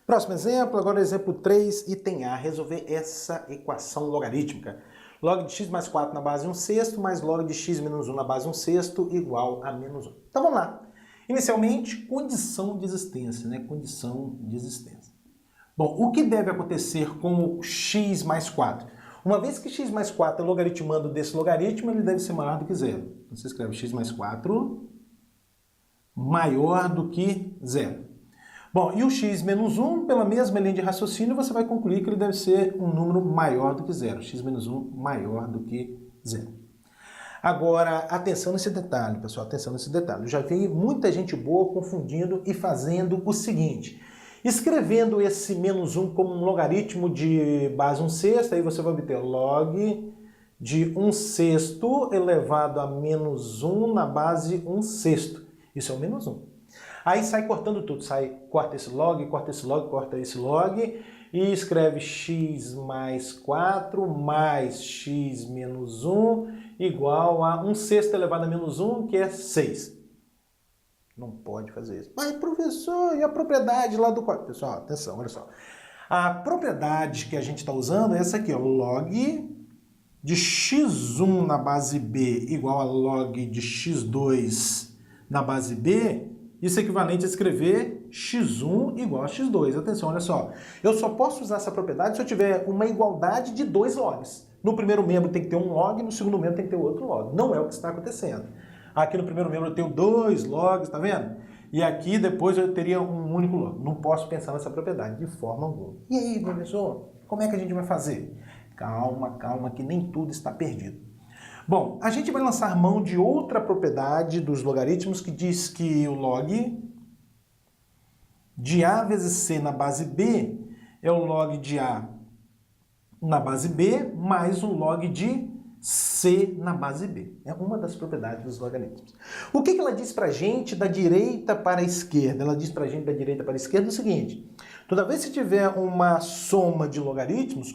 Próximo exemplo, agora exemplo 3, item A, resolver essa equação logarítmica. Log de x mais 4 na base 1/6 mais log de x menos 1 na base 1/6 igual a menos 1. Então vamos lá. Inicialmente, condição de existência, né? Condição de existência. Bom, o que deve acontecer com o x mais 4? Uma vez que x mais 4 é logaritmando desse logaritmo, ele deve ser maior do que zero. Então você escreve x mais 4 maior do que zero. Bom, e o x menos 1, pela mesma linha de raciocínio, você vai concluir que ele deve ser um número maior do que zero. X menos 1 maior do que zero. Agora, atenção nesse detalhe, pessoal, atenção nesse detalhe. Eu já vi muita gente boa confundindo e fazendo o seguinte. Escrevendo esse menos 1 como um logaritmo de base 1/6, aí você vai obter log de 1/6 elevado a menos 1 na base 1/6. Isso é o menos 1. Aí sai cortando tudo, corta esse log, corta esse log, corta esse log e escreve x mais 4 mais x menos 1 igual a 1/6 elevado a menos 1, que é 6. Não pode fazer isso. Mas, professor, e a propriedade lá do quadro? Pessoal, atenção, olha só. A propriedade que a gente está usando é essa aqui, ó, log de x1 na base b igual a log de x2 na base b. Isso é equivalente a escrever x1 igual a x2. Atenção, olha só. Eu só posso usar essa propriedade se eu tiver uma igualdade de dois logs. No primeiro membro tem que ter um log, no segundo membro tem que ter outro log. Não é o que está acontecendo. Aqui no primeiro membro eu tenho dois logs, tá vendo? E aqui depois eu teria um único log. Não posso pensar nessa propriedade de forma alguma. E aí, professor, como é que a gente vai fazer? Calma, calma, que nem tudo está perdido. Bom, a gente vai lançar mão de outra propriedade dos logaritmos que diz que o log de A vezes C na base B é o log de A na base B mais o log de C na base B. É uma das propriedades dos logaritmos. O que ela diz pra gente da direita para a esquerda? Ela diz pra gente da direita para a esquerda o seguinte: toda vez que tiver uma soma de logaritmos,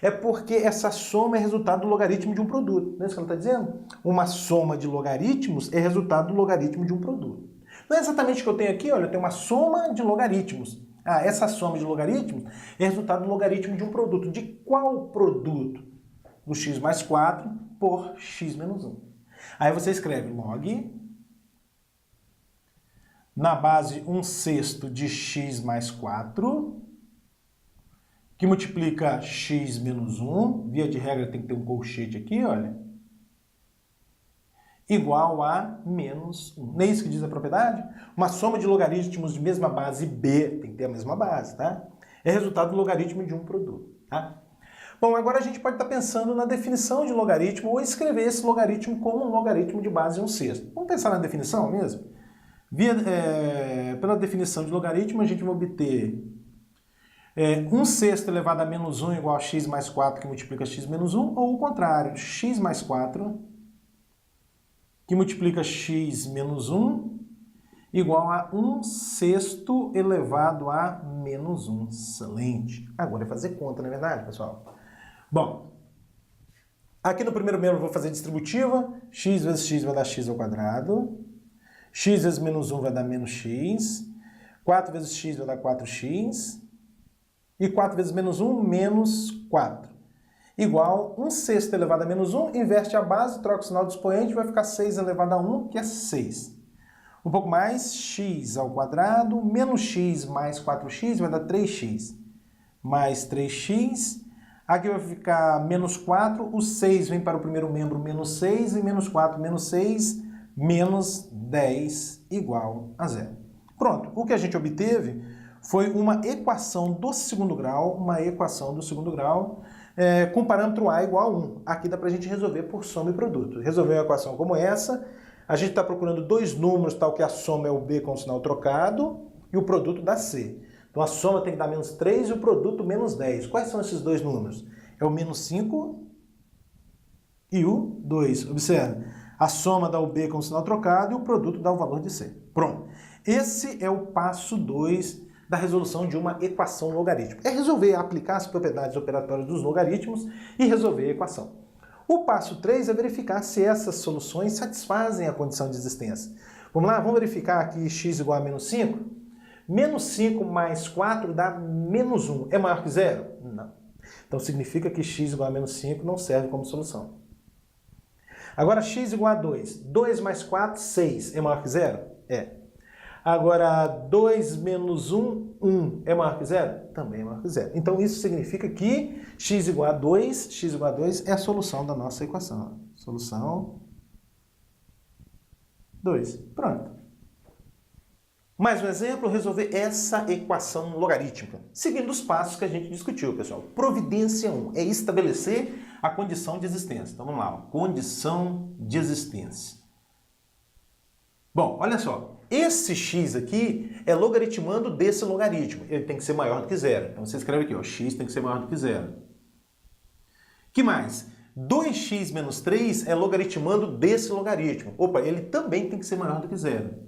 é porque essa soma é resultado do logaritmo de um produto. Não é isso que ela está dizendo? Uma soma de logaritmos é resultado do logaritmo de um produto. Não é exatamente o que eu tenho aqui, olha, eu tenho uma soma de logaritmos. Ah, essa soma de logaritmos é resultado do logaritmo de um produto. De qual produto? Do x mais 4 por x menos 1. Aí você escreve log na base 1/6 de x mais 4, que multiplica x menos 1, via de regra tem que ter um colchete aqui, olha, igual a menos 1. Não é isso que diz a propriedade? Uma soma de logaritmos de mesma base B, tem que ter a mesma base, tá? É resultado do logaritmo de um produto, tá? Bom, agora a gente pode estar pensando na definição de logaritmo ou escrever esse logaritmo como um logaritmo de base 1/6. Vamos pensar na definição mesmo? Pela definição de logaritmo, a gente vai obter 1/6 elevado a menos 1 igual a x mais 4, que multiplica x menos 1, ou o contrário, x mais 4, que multiplica x menos 1, igual a 1/6 elevado a menos 1. Excelente. Agora é fazer conta, não é verdade, pessoal? Bom, aqui no primeiro membro eu vou fazer distributiva. X vezes x vai dar x ao quadrado. X vezes menos 1 vai dar menos x. 4 vezes x vai dar 4x. E 4 vezes menos 1, menos 4. Igual 1/6 elevado a menos 1, inverte a base, troca o sinal do expoente, vai ficar 6 elevado a 1, que é 6. Um pouco mais, x ao quadrado, menos x mais 4x vai dar 3x. Mais 3x, aqui vai ficar menos 4, o 6 vem para o primeiro membro, menos 6, e menos 4, menos 6, menos 10, igual a 0. Pronto, o que a gente obteve foi uma equação do segundo grau, com parâmetro A igual a 1. Aqui dá para a gente resolver por soma e produto. Resolver uma equação como essa, a gente está procurando dois números, tal que a soma é o B com o sinal trocado e o produto dá C. Então a soma tem que dar menos 3 e o produto menos 10. Quais são esses dois números? É o menos 5 e o 2. Observe, a soma dá o B com o sinal trocado e o produto dá o valor de C. Pronto. Esse é o passo 2 da resolução de uma equação logarítmica. É resolver aplicar as propriedades operatórias dos logaritmos e resolver a equação. O passo 3 é verificar se essas soluções satisfazem a condição de existência. Vamos lá? Vamos verificar aqui x igual a menos 5? Menos 5 mais 4 dá menos 1. É maior que zero? Não. Então significa que x igual a menos 5 não serve como solução. Agora x igual a 2. 2 mais 4, 6. É maior que zero? É. Agora 2 menos 1, 1. É maior que zero? Também é maior que zero. Então isso significa que x igual a 2 é a solução da nossa equação. Solução 2. Pronto. Mais um exemplo, resolver essa equação logarítmica, seguindo os passos que a gente discutiu, pessoal. Providência 1 é estabelecer a condição de existência. Então vamos lá, ó. Condição de existência. Bom, olha só, esse x aqui é logaritmando desse logaritmo. Ele tem que ser maior do que zero. Então você escreve aqui, ó, x tem que ser maior do que zero. Que mais? 2x menos 3 é logaritmando desse logaritmo. Opa, ele também tem que ser maior do que zero.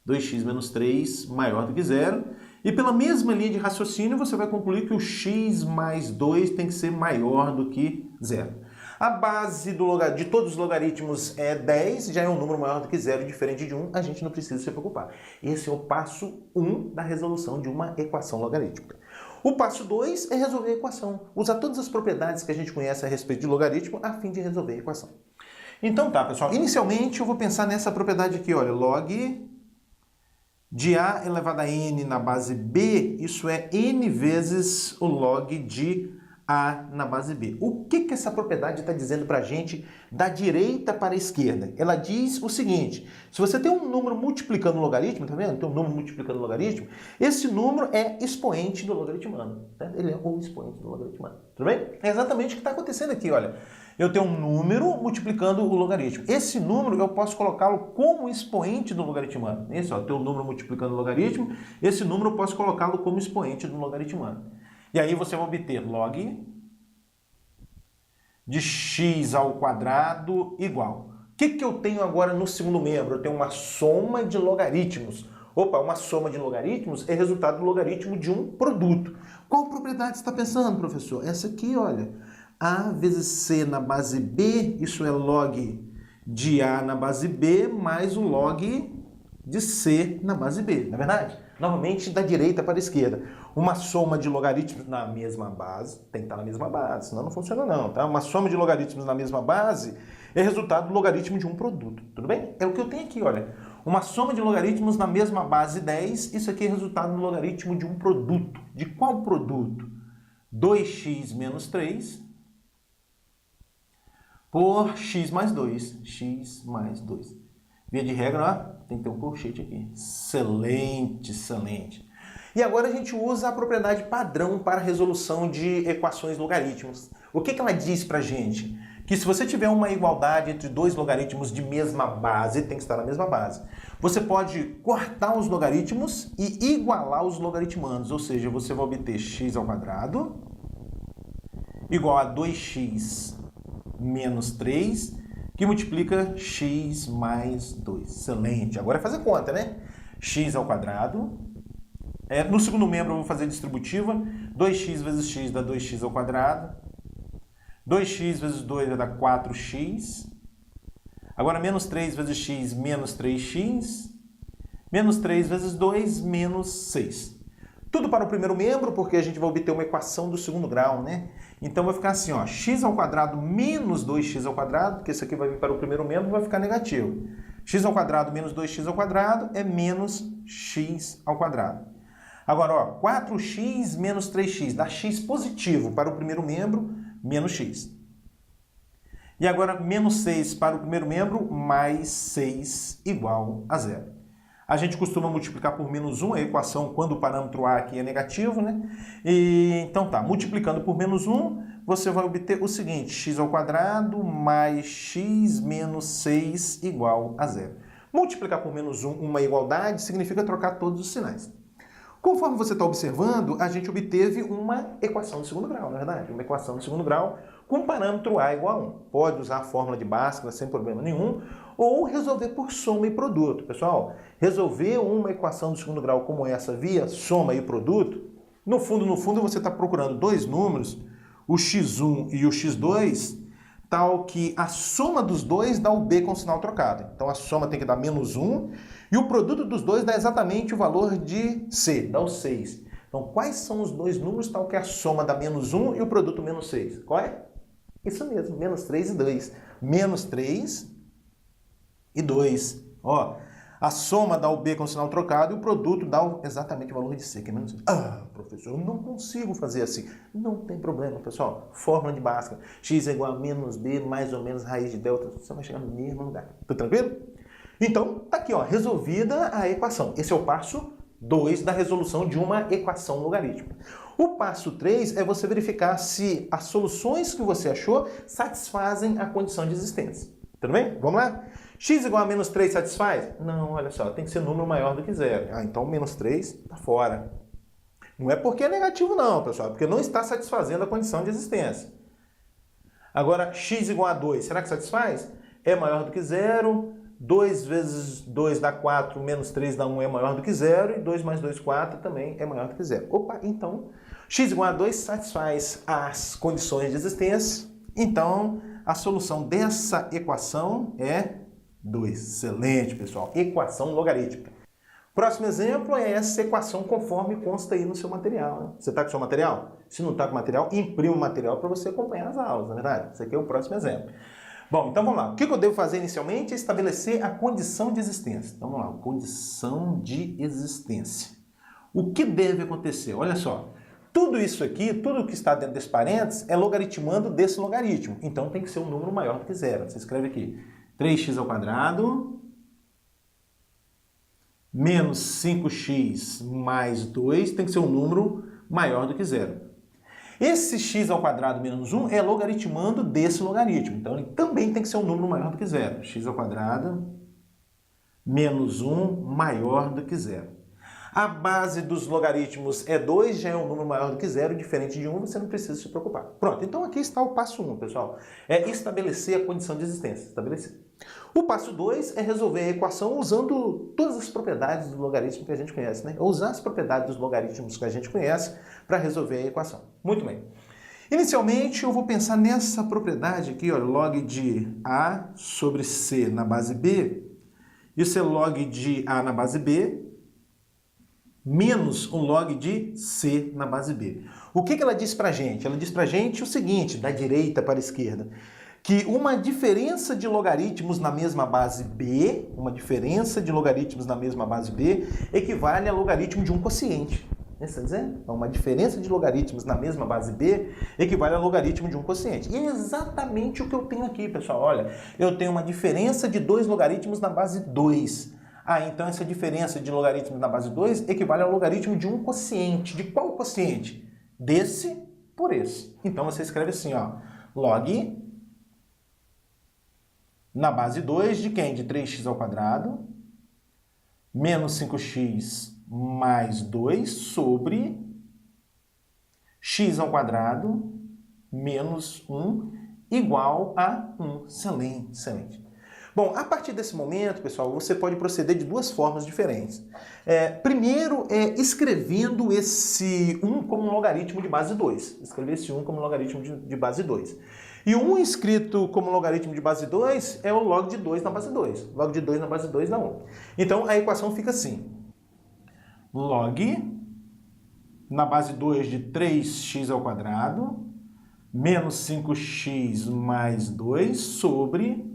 2x menos 3 maior do que zero. E pela mesma linha de raciocínio, você vai concluir que o x mais 2 tem que ser maior do que zero. A base de todos os logaritmos é 10, já é um número maior do que zero, diferente de 1, a gente não precisa se preocupar. Esse é o passo 1 da resolução de uma equação logarítmica. O passo 2 é resolver a equação. Usar todas as propriedades que a gente conhece a respeito de logaritmo a fim de resolver a equação. Então tá, pessoal. Inicialmente eu vou pensar nessa propriedade aqui, olha, log de a elevado a n na base b, isso é n vezes o log de a na base b. O que essa propriedade está dizendo para a gente da direita para a esquerda? Ela diz o seguinte, se você tem um número multiplicando o logaritmo, tá vendo? Tem um número multiplicando o logaritmo, esse número é expoente do logaritmano. Tá? Ele é o expoente do logaritmano. Tudo bem? É exatamente o que está acontecendo aqui, olha. Eu tenho um número multiplicando o logaritmo. Esse número eu posso colocá-lo como expoente do logaritmano. Esse, ó, eu tenho um número multiplicando o logaritmo, esse número eu posso colocá-lo como expoente do logaritmano. E aí você vai obter log de x ao quadrado igual. O que eu tenho agora no segundo membro? Eu tenho uma soma de logaritmos. Opa, uma soma de logaritmos é resultado do logaritmo de um produto. Qual propriedade você está pensando, professor? Essa aqui, olha. A vezes C na base B, isso é log de A na base B, mais o log de C na base B, não é verdade? Novamente, da direita para a esquerda. Uma soma de logaritmos na mesma base, tem que estar na mesma base, senão não funciona não, tá? Uma soma de logaritmos na mesma base é resultado do logaritmo de um produto, tudo bem? É o que eu tenho aqui, olha. Uma soma de logaritmos na mesma base 10, isso aqui é resultado do logaritmo de um produto. De qual produto? 2x menos 3 por x mais 2. X mais 2. Via de regra, ó, tem que ter um colchete aqui. Excelente, excelente. E agora a gente usa a propriedade padrão para a resolução de equações logarítmicas. O que ela diz para a gente? Que se você tiver uma igualdade entre dois logaritmos de mesma base, tem que estar na mesma base, você pode cortar os logaritmos e igualar os logaritmandos. Ou seja, você vai obter x ao quadrado igual a 2x menos 3, que multiplica x mais 2. Excelente. Agora é fazer conta, né? X ao quadrado. No segundo membro eu vou fazer distributiva. 2x vezes x dá 2x ao quadrado. 2x vezes 2 vai dar 4x. Agora menos 3 vezes x, menos 3x. Menos 3 vezes 2, menos 6. Tudo para o primeiro membro, porque a gente vai obter uma equação do segundo grau, né? Então vai ficar assim, ó, x ao quadrado menos 2x ao quadrado, porque isso aqui vai vir para o primeiro membro, vai ficar negativo. X ao quadrado menos 2x ao quadrado é menos x ao quadrado. Agora, ó, 4x menos 3x dá x positivo para o primeiro membro, menos x. E agora, menos 6 para o primeiro membro, mais 6 igual a 0. A gente costuma multiplicar por menos 1 a equação quando o parâmetro A aqui é negativo, né? Então tá, multiplicando por menos 1, você vai obter o seguinte, x ao quadrado mais x menos 6 igual a 0. Multiplicar por menos 1 uma igualdade significa trocar todos os sinais. Conforme você está observando, a gente obteve uma equação de segundo grau, na verdade? Uma equação de segundo grau com parâmetro A igual a 1. Pode usar a fórmula de Bhaskara sem problema nenhum, ou resolver por soma e produto. Pessoal, resolver uma equação de segundo grau como essa via soma e produto, no fundo você está procurando dois números, o x1 e o x2, tal que a soma dos dois dá o b com sinal trocado. Então a soma tem que dar menos 1 e o produto dos dois dá exatamente o valor de c, dá o 6. Então quais são os dois números tal que a soma dá menos 1 e o produto menos 6? Qual é? Isso mesmo, menos 3 e 2. Menos 3 e 2. Ó, a soma dá o b com sinal trocado e o produto dá exatamente o valor de c, que é menos 1. Ah, professor, eu não consigo fazer assim. Não tem problema, pessoal. Fórmula de Bhaskara. X é igual a menos b mais ou menos raiz de delta. Você vai chegar no mesmo lugar. Tudo tranquilo? Então, tá aqui, ó, resolvida a equação. Esse é o passo 2 da resolução de uma equação logarítmica. O passo 3 é você verificar se as soluções que você achou satisfazem a condição de existência. Tudo bem? Vamos lá? X igual a menos 3 satisfaz? Não, olha só, tem que ser número maior do que zero. Ah, então menos 3 está fora. Não é porque é negativo não, pessoal, é porque não está satisfazendo a condição de existência. Agora, x igual a 2, será que satisfaz? É maior do que zero. 2 vezes 2 dá 4, menos 3 dá 1 é maior do que zero, e 2 mais 2, 4 também é maior do que zero. Opa, então, x igual a 2 satisfaz as condições de existência, então a solução dessa equação é 2. Excelente, pessoal. Equação logarítmica. Próximo exemplo é essa equação conforme consta aí no seu material. Né? Você está com o seu material? Se não está com o material, imprima o material para você acompanhar as aulas, na verdade? Esse aqui é o próximo exemplo. Bom, então vamos lá. O que eu devo fazer inicialmente é estabelecer a condição de existência. Então vamos lá, condição de existência. O que deve acontecer? Olha só, tudo isso aqui, tudo que está dentro desse parênteses é logaritmando desse logaritmo. Então tem que ser um número maior do que zero. Você escreve aqui 3x ao quadrado menos 5x mais 2 tem que ser um número maior do que zero. Esse x ao quadrado menos 1 é logaritmando desse logaritmo. Então, ele também tem que ser um número maior do que zero. X ao quadrado menos 1 maior do que zero. A base dos logaritmos é 2, já é um número maior do que zero, diferente de 1, você não precisa se preocupar. Pronto, então aqui está o passo 1, pessoal. É estabelecer a condição de existência. Estabelecer. O passo 2 é resolver a equação usando todas as propriedades do logaritmo que a gente conhece, né? Usar as propriedades dos logaritmos que a gente conhece para resolver a equação. Muito bem. Inicialmente, eu vou pensar nessa propriedade aqui, ó, log de A sobre C na base B. Isso é log de A na base B menos um log de C na base B. O que ela diz para a gente? Ela diz para a gente o seguinte, da direita para a esquerda, que uma diferença de logaritmos na mesma base B, equivale a logaritmo de um quociente. Está dizendo? Então, uma diferença de logaritmos na mesma base B equivale a logaritmo de um quociente. E é exatamente o que eu tenho aqui, pessoal. Olha, eu tenho uma diferença de 2 logaritmos na base 2. Ah, então essa diferença de logaritmos na base 2 equivale ao logaritmo de um quociente. De qual quociente? Desse por esse. Então você escreve assim, ó, log na base 2 de quem? De 3x ao quadrado menos 5x mais 2 sobre x ao quadrado menos 1 igual a 1. Excelente, excelente. Bom, a partir desse momento, pessoal, você pode proceder de duas formas diferentes. Primeiro é escrevendo esse 1 como um logaritmo de base 2. Escrever esse 1 como logaritmo de base 2. E o 1 escrito como logaritmo de base 2 é o log de 2 na base 2. Log de 2 na base 2 dá 1. Então, a equação fica assim. Log na base 2 de 3x ao quadrado menos 5x mais 2 sobre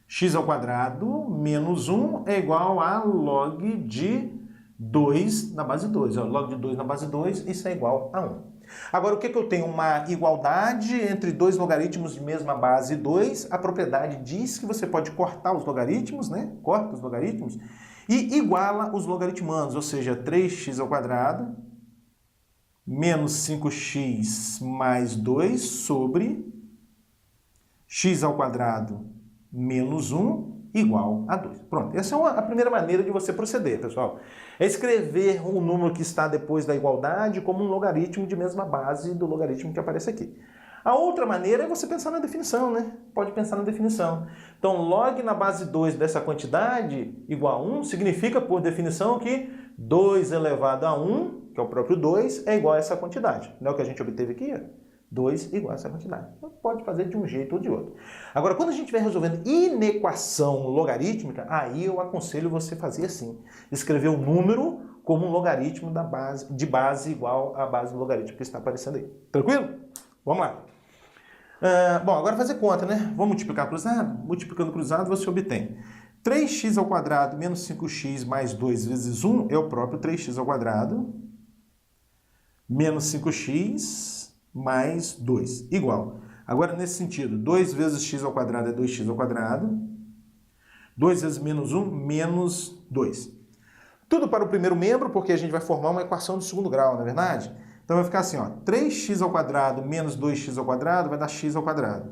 x ao quadrado menos 1 é igual a log de 2 na base 2. Log de 2 na base 2, isso é igual a 1. Agora, o que eu tenho? Uma igualdade entre dois logaritmos de mesma base 2. A propriedade diz que você pode cortar os logaritmos, né? Corta os logaritmos e iguala os logaritmandos, ou seja, 3x ao quadrado menos 5x mais 2 sobre x ao quadrado menos 1 igual a 2. Pronto, essa é a primeira maneira de você proceder, pessoal. É escrever o número que está depois da igualdade como um logaritmo de mesma base do logaritmo que aparece aqui. A outra maneira é você pensar na definição, né? Pode pensar na definição. Então, log na base 2 dessa quantidade igual a 1 significa, por definição, que 2 elevado a 1, que é o próprio 2, é igual a essa quantidade. Não é o que a gente obteve aqui? 2 igual a essa quantidade. Então, pode fazer de um jeito ou de outro. Agora, quando a gente estiver resolvendo inequação logarítmica, aí eu aconselho você fazer assim. Escrever o número como um logaritmo de base igual à base do logaritmo que está aparecendo aí. Tranquilo? Vamos lá. Bom, agora fazer conta, né? Vamos multiplicar cruzado? Multiplicando cruzado você obtém 3x ao quadrado menos 5x mais 2 vezes 1 é o próprio 3x ao quadrado menos 5x mais 2, igual. Agora, nesse sentido, 2 vezes x ao quadrado é 2x ao quadrado, 2 vezes menos 1, menos 2. Tudo para o primeiro membro, porque a gente vai formar uma equação de segundo grau, não é verdade? Então vai ficar assim, ó, 3x ao quadrado menos 2x ao quadrado vai dar x ao quadrado.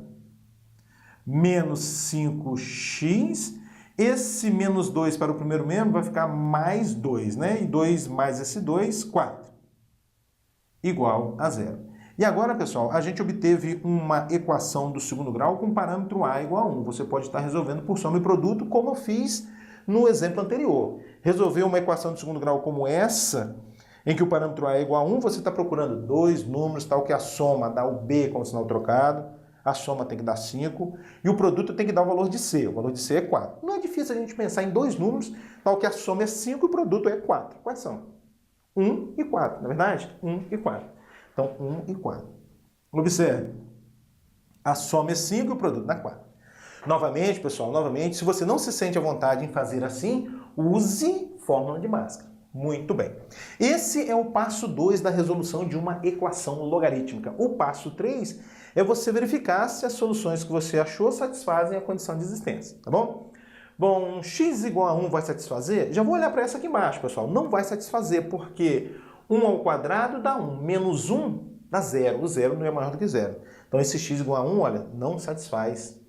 Menos 5x, esse menos 2 para o primeiro membro vai ficar mais 2, né? E 2 mais esse 2, 4. Igual a zero. E agora, pessoal, a gente obteve uma equação do segundo grau com parâmetro A igual a 1. Você pode estar resolvendo por soma e produto, como eu fiz no exemplo anterior. Resolver uma equação de segundo grau como essa, em que o parâmetro A é igual a 1, você está procurando dois números, tal que a soma dá o B com o sinal trocado, a soma tem que dar 5, e o produto tem que dar o valor de C. O valor de C é 4. Não é difícil a gente pensar em dois números, tal que a soma é 5 e o produto é 4. Quais são? 1 e 4, não é verdade? 1 e 4. Então, 1 e 4. Observe. A soma é 5 e o produto dá 4. Novamente, pessoal, se você não se sente à vontade em fazer assim, use fórmula de Bhaskara. Muito bem. Esse é o passo 2 da resolução de uma equação logarítmica. O passo 3 é você verificar se as soluções que você achou satisfazem a condição de existência, tá bom? Bom, x igual a 1 vai satisfazer? Já vou olhar para essa aqui embaixo, pessoal. Não vai satisfazer, porque 1 ao quadrado dá 1, menos 1 dá 0. O 0 não é maior do que 0. Então, esse x igual a 1, olha, não satisfaz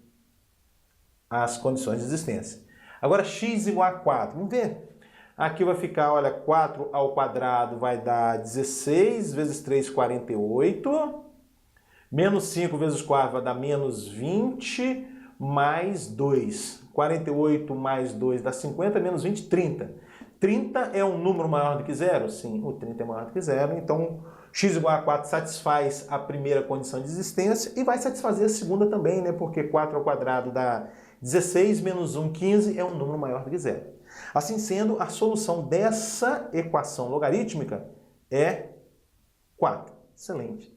as condições de existência. Agora, x igual a 4. Vamos ver. Aqui vai ficar, olha, 4 ao quadrado vai dar 16, vezes 3, 48. Menos 5 vezes 4 vai dar menos 20, mais 2. 48 mais 2 dá 50, menos 20, 30. 30 é um número maior do que zero? Sim, o 30 é maior do que zero. Então, x igual a 4 satisfaz a primeira condição de existência e vai satisfazer a segunda também, né? Porque 4 ao quadrado dá 16, menos 1, 15, é um número maior do que zero. Assim sendo, a solução dessa equação logarítmica é 4. Excelente.